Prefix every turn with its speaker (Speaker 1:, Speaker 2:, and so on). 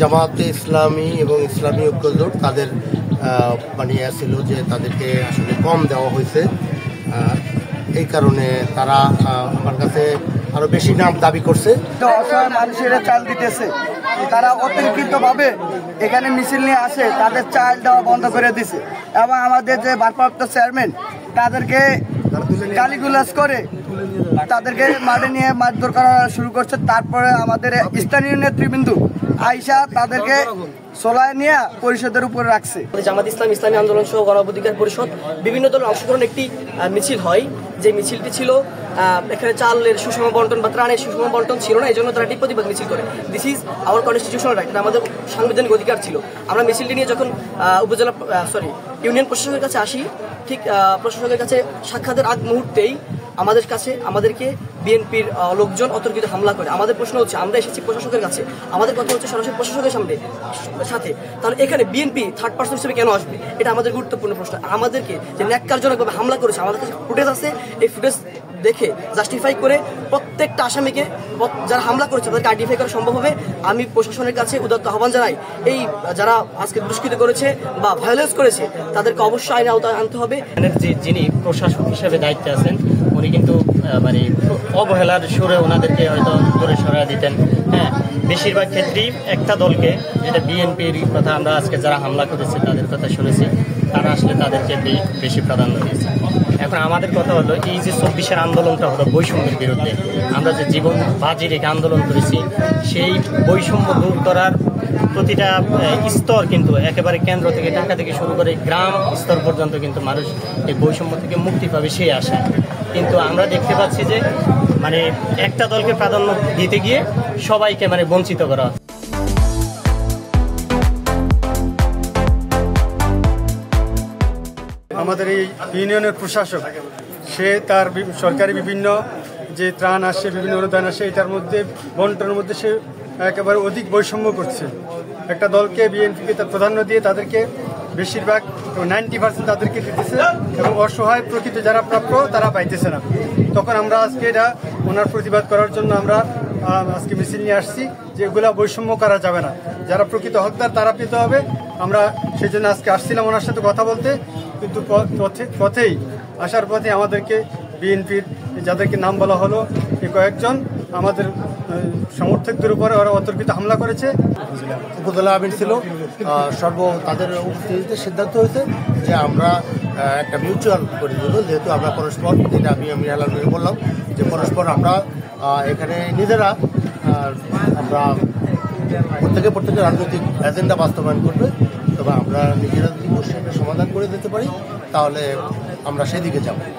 Speaker 1: জামায়াতে ইসলামী এবং ইসলামী ঐক্যজোট তাদের মানে ছিল যে তাদেরকে আসলে কম দেওয়া হয়েছে, এই কারণে তারা আমার কাছে আরো বেশি নাম দাবি করছে।
Speaker 2: অসহায় মানুষেরা চাল দিতেছে, তারা অতিরিক্তভাবে এখানে মিছিল নিয়ে আসে, তাদের চাল দেওয়া বন্ধ করে দিছে এবং আমাদের যে ভারপ্রাপ্ত চেয়ারম্যান তাদেরকে গালিগুলাজ করে তাদেরকে মাঠে নিয়ে মারধর করা শুরু করছে। তারপরে আমাদের স্থানীয় নেতৃবৃন্দ আইসা তাদেরকে সোলায় নিয়ে পরিষদের উপরে রাখছে।
Speaker 3: জামাত ইসলাম, ইসলামী আন্দোলন সহ গণ অধিকার পরিষদ বিভিন্ন দলের অংশগ্রহণ একটি মিছিল হয়, যে মিছিলটি ছিল এখানে চালের সুষম বন্টন বা ত্রাণের সুষম বন্টন ছিল না, এই জন্য তারা একটি প্রতিবাদ মিছিল করে। This is our constitutional right, আমাদের সাংবিধানিক অধিকার ছিল। আমরা মিছিলটি নিয়ে যখন ইউনিয়ন প্রশাসকের কাছে আসি, ঠিক প্রশাসকের কাছে সাক্ষাতের আগ মুহূর্তেই আমাদেরকে বিএনপির লোকজন অতর্কিত হামলা করে। আমাদের প্রশ্ন হচ্ছে, আমরা এসেছি প্রশাসকের কাছে, আমাদের কথা হচ্ছে সরাসরি প্রশাসকের সাথে, তাহলে এখানে বিএনপি থার্ড পার্সন হিসেবে কেন আসবে? এটা আমাদের গুরুত্বপূর্ণ প্রশ্ন। আমাদেরকে যে ন্যাক্কারজনকভাবে হামলা করেছে, আমাদের কাছে ফুটেজ আছে, এই ফুটেজ দেখে জাস্টিফাই করে প্রত্যেকটা আসামিকে যারা হামলা করেছে তাদেরকে আইডেন্টিফাই করা সম্ভব হবে। আমি প্রশাসনের কাছে উদাত্ত আহ্বান জানাই, এই যারা আজকে দুষ্কৃতি করেছে বা ভায়োলেন্স করেছে তাদেরকে অবশ্যই আইনের আওতায় আনতে হবে।
Speaker 4: যিনি প্রশাসক হিসেবে দায়িত্বে আছেন উনি কিন্তু মানে অবহেলার সুরে ওনাদেরকে হয়তো দূরে সরাই দিতেন। হ্যাঁ, বেশিরভাগ ক্ষেত্রেই একটা দলকে, যেটা বিএনপির কথা আমরা আজকে যারা হামলা করেছে তাদের কথা শুনেছি, তারা আসলে তাদেরকে বেশি প্রাধান্য দিয়েছে। এখন আমাদের কথা হলো, এই যে 24-এর আন্দোলনটা হলো বৈষম্যের বিরুদ্ধে, আমরা যে জীবন বাজি রেখে আন্দোলন করেছি, সেই বৈষম্য দূর করার প্রতিটা স্তর কিন্তু একেবারে কেন্দ্র থেকে, ঢাকা থেকে শুরু করে গ্রাম স্তর পর্যন্ত কিন্তু মানুষ এই বৈষম্য থেকে মুক্তি পাবে সেই আশা। কিন্তু আমরা দেখতে পাচ্ছি যে মানে একটা দলকে প্রাধান্য দিতে গিয়ে সবাইকে মানে বঞ্চিত করা।
Speaker 5: আমাদের এই ইউনিয়নের প্রশাসক, সে তার সরকারি বিভিন্ন যে ত্রাণ আসে, বিভিন্ন অনুদান আসে, এটার মধ্যে বন্টনের মধ্যে সে একেবারে অধিক বৈষম্য করছে। একটা দলকে, বিএনপিকে তার প্রাধান্য দিয়ে তাদেরকে বেশিরভাগ 90% তাদেরকে দিতেছে এবং অসহায় প্রকৃত যারা প্রাপ্য তারা পাইতেছে না। তখন আমরা আজকে এটা ওনার প্রতিবাদ করার জন্য আমরা আজকে মিছিল নিয়ে আসছি যে এগুলা বৈষম্য করা যাবে না, যারা প্রকৃত হকদার তারা পেতে হবে। আমরা সেই জন্য আজকে আসছিলাম ওনার সাথে কথা বলতে, কিন্তু পথেই আসার পথে আমাদেরকে বিএনপির যাদেরকে নাম বলা হলো, এই কয়েকজন আমাদের সমর্থকদের উপরে ওরা অতর্কিত হামলা করেছে।
Speaker 1: উপজেলা আমির ছিল, তাদের উপস্থিতিতে সিদ্ধান্ত হয়েছে যে আমরা একটা মিউচুয়াল করে দেবো, যেহেতু আমরা পরস্পর, যেটা আমি আলমকে বললাম যে পরস্পর আমরা এখানে নিজেরা আমরা প্রত্যেকে রাজনৈতিক এজেন্ডা বাস্তবায়ন করবে, তবে আমরা নিজেরা যদি বসে সমাধান করে দিতে পারি তাহলে আমরা সেদিকে যাব।